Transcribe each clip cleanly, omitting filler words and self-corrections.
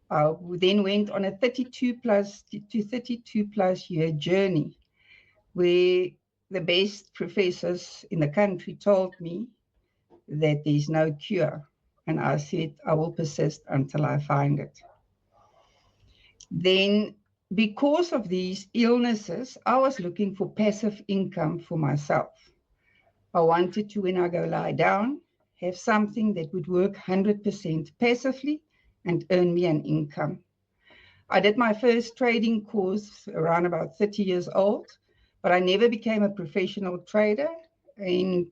I then went on a 32 plus year journey where the best professors in the country told me that there's no cure. And I said, I will persist until I find it. Then, because of these illnesses, I was looking for passive income for myself. I wanted to, when I go lie down, have something that would work 100% passively and earn me an income. I did my first trading course around about 30 years old, but I never became a professional trader. In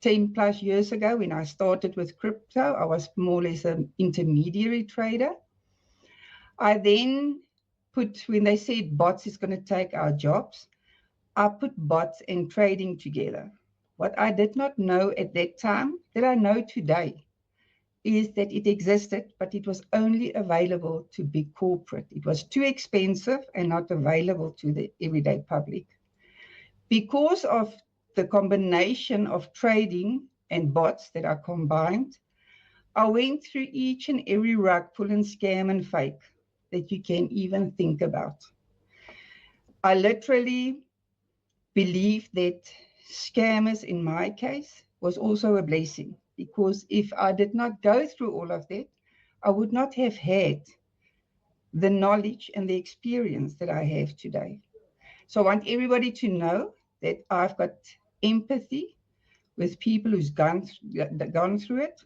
10 plus years ago, when I started with crypto, I was more or less an intermediary trader. I then put, when they said bots is going to take our jobs, I put bots and trading together. What I did not know at that time, that I know today, is that it existed, but it was only available to big corporate. It was too expensive and not available to the everyday public. Because of the combination of trading and bots that are combined, I went through each and every rug pull and scam and fake that you can even think about. I literally believe that scammers, in my case, was also a blessing, because if I did not go through all of that, I would not have had the knowledge and the experience that I have today. So I want everybody to know that I've got empathy with people who's gone through it.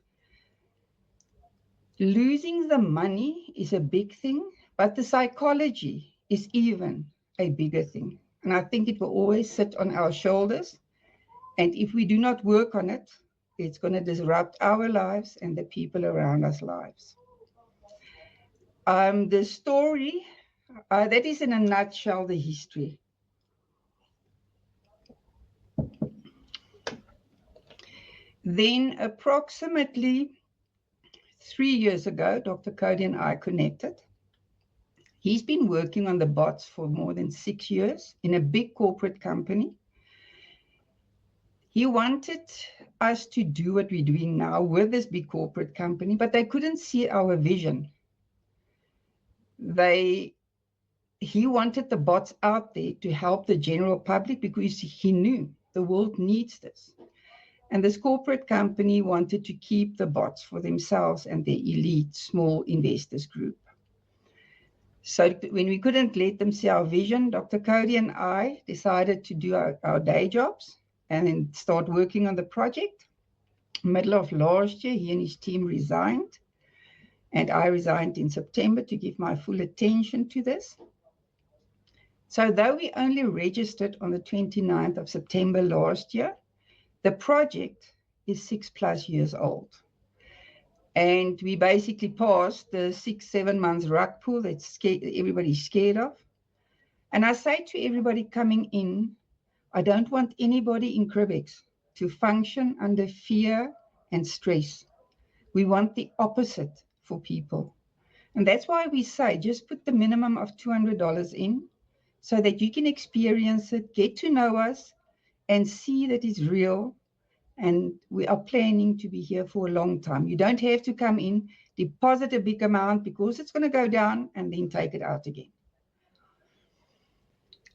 Losing the money is a big thing, but the psychology is even a bigger thing. And I think it will always sit on our shoulders. And if we do not work on it, it's going to disrupt our lives and the people around us' lives. The story, that is in a nutshell the history. Then approximately 3 years ago, Dr. Cody and I connected. He's been working on the bots for more than 6 years in a big corporate company. He wanted us to do what we're doing now with this big corporate company, but they couldn't see our vision. He wanted the bots out there to help the general public because he knew the world needs this. And this corporate company wanted to keep the bots for themselves and their elite small investors group. So when we couldn't let them see our vision, Dr. Cody and I decided to do our day jobs and then start working on the project. Middle of last year, he and his team resigned, and I resigned in September to give my full attention to this. So though we only registered on the 29th of September last year, the project is 6+ years old. And we basically passed the 6-7 months rug pull that everybody's scared of. And I say to everybody coming in, I don't want anybody in Cribex to function under fear and stress. We want the opposite for people. And that's why we say just put the minimum of $200 in so that you can experience it, get to know us, and see that it's real. And we are planning to be here for a long time. You don't have to come in, deposit a big amount because it's going to go down and then take it out again.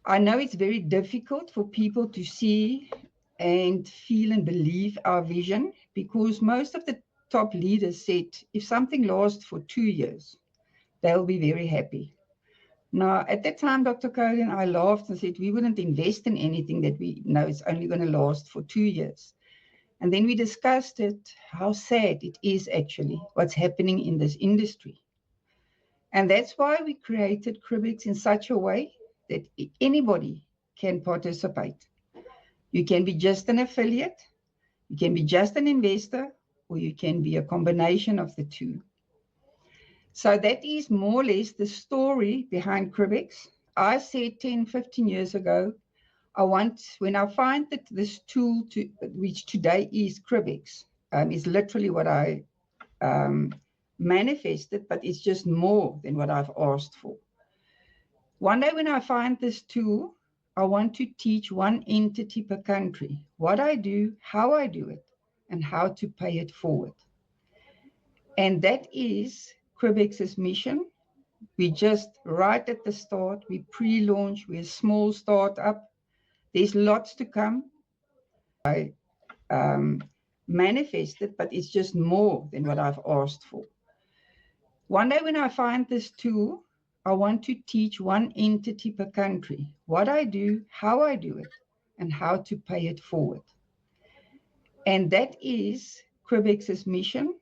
I know it's very difficult for people to see and feel and believe our vision because most of the top leaders said if something lasts for 2 years, they'll be very happy. Now, at that time, Dr. Cody and I laughed and said we wouldn't invest in anything that we know is only going to last for 2 years. And then we discussed it, how sad it is actually what's happening in this industry. And that's why we created Cribex in such a way that anybody can participate. You can be just an affiliate, you can be just an investor, or you can be a combination of the two. So that is more or less the story behind Cribex. I said 10, 15 years ago, when I find that this tool, which today is Cribex, is literally what I manifested, but it's just more than what I've asked for. One day when I find this tool, I want to teach one entity per country, what I do, how I do it, and how to pay it forward. And that is Cribex's mission, We just right at the start, we pre-launch, we're a small startup. There's lots to come. I manifested, but it's just more than what I've asked for. One day when I find this tool, I want to teach one entity per country what I do, how I do it, and how to pay it forward. And that is Cribex's mission.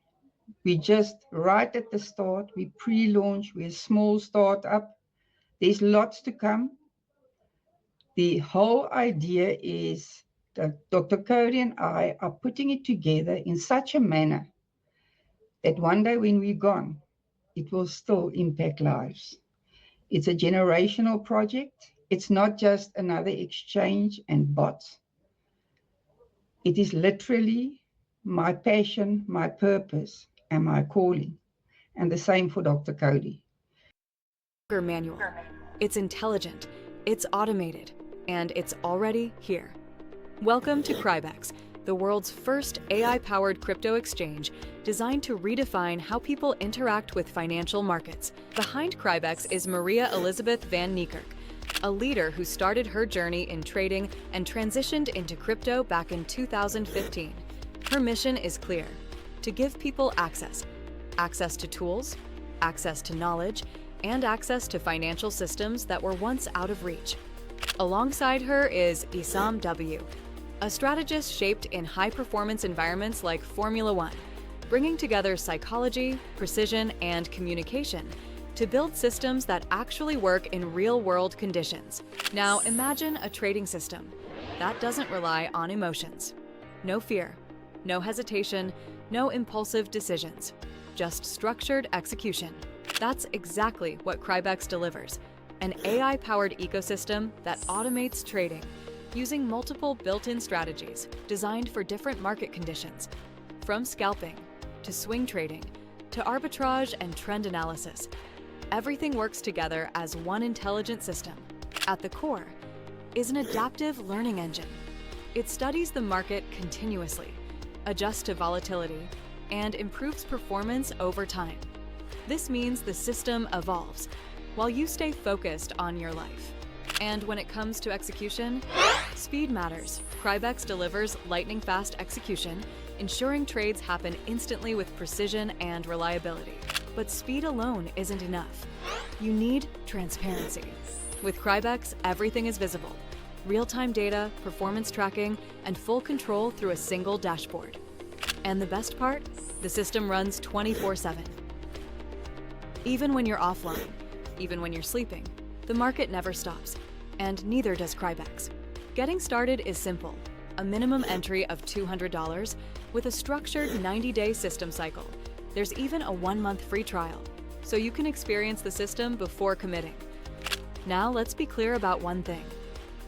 We just right at the start, we pre-launch, we're a small startup. There's lots to come. The whole idea is that Dr. Cody and I are putting it together in such a manner that one day when we're gone, it will still impact lives. It's a generational project. It's not just another exchange and bots. It is literally my passion, my purpose, and my calling. And the same for Dr. Cody. Manual. It's intelligent, it's automated, and it's already here. Welcome to Cribex, the world's first AI-powered crypto exchange designed to redefine how people interact with financial markets. Behind Cribex is Maria Elizabeth Van Niekerk, a leader who started her journey in trading and transitioned into crypto back in 2015. Her mission is clear: to give people access to tools, access to knowledge, and access to financial systems that were once out of reach. Alongside her is Issam W., a strategist shaped in high-performance environments like Formula One, bringing together psychology, precision, and communication to build systems that actually work in real-world conditions. Now imagine a trading system that doesn't rely on emotions. No fear, no hesitation, no impulsive decisions, just structured execution. That's exactly what Cribex delivers, an AI-powered ecosystem that automates trading using multiple built-in strategies designed for different market conditions, from scalping to swing trading to arbitrage and trend analysis. Everything works together as one intelligent system. At the core is an adaptive learning engine. It studies the market continuously, adjusts to volatility, and improves performance over time. This means the system evolves while you stay focused on your life. And when it comes to execution, speed matters. Cribex delivers lightning-fast execution, ensuring trades happen instantly with precision and reliability. But speed alone isn't enough. You need transparency. With Cribex, everything is visible: real-time data, performance tracking, and full control through a single dashboard. And the best part? The system runs 24/7. Even when you're offline, even when you're sleeping, the market never stops, and neither does Cribex. Getting started is simple: a minimum entry of $200 with a structured 90-day system cycle. There's even a 1-month free trial, so you can experience the system before committing. Now let's be clear about one thing.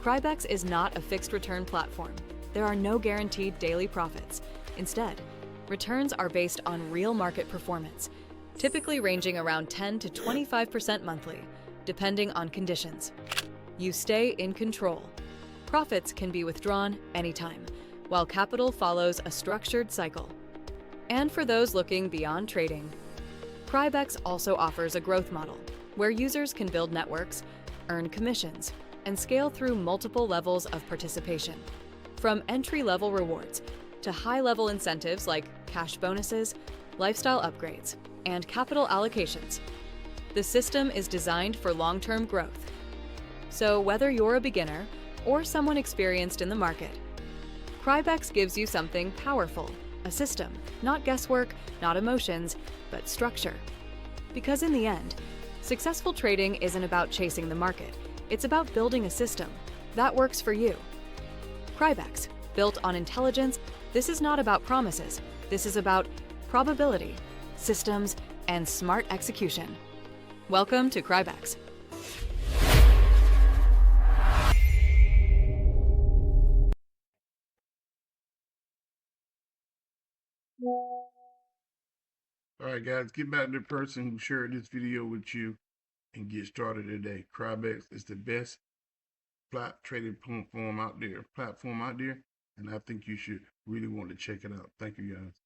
Cribex is not a fixed return platform. There are no guaranteed daily profits. Instead, returns are based on real market performance, typically ranging around 10 to 25% monthly, depending on conditions. You stay in control. Profits can be withdrawn anytime, while capital follows a structured cycle. And for those looking beyond trading, Cribex also offers a growth model where users can build networks, earn commissions, and scale through multiple levels of participation. From entry-level rewards to high-level incentives like cash bonuses, lifestyle upgrades, and capital allocations. The system is designed for long-term growth. So whether you're a beginner or someone experienced in the market, Cribex gives you something powerful: a system, not guesswork, not emotions, but structure. Because in the end, successful trading isn't about chasing the market. It's about building a system that works for you. Cribex, built on intelligence. This is not about promises. This is about probability, systems, and smart execution. Welcome to Cribex. All right, guys, get back to the person who shared this video with you and get started today. Cribex is the best flat trading platform out there, and I think you should really want to check it out. Thank you, guys.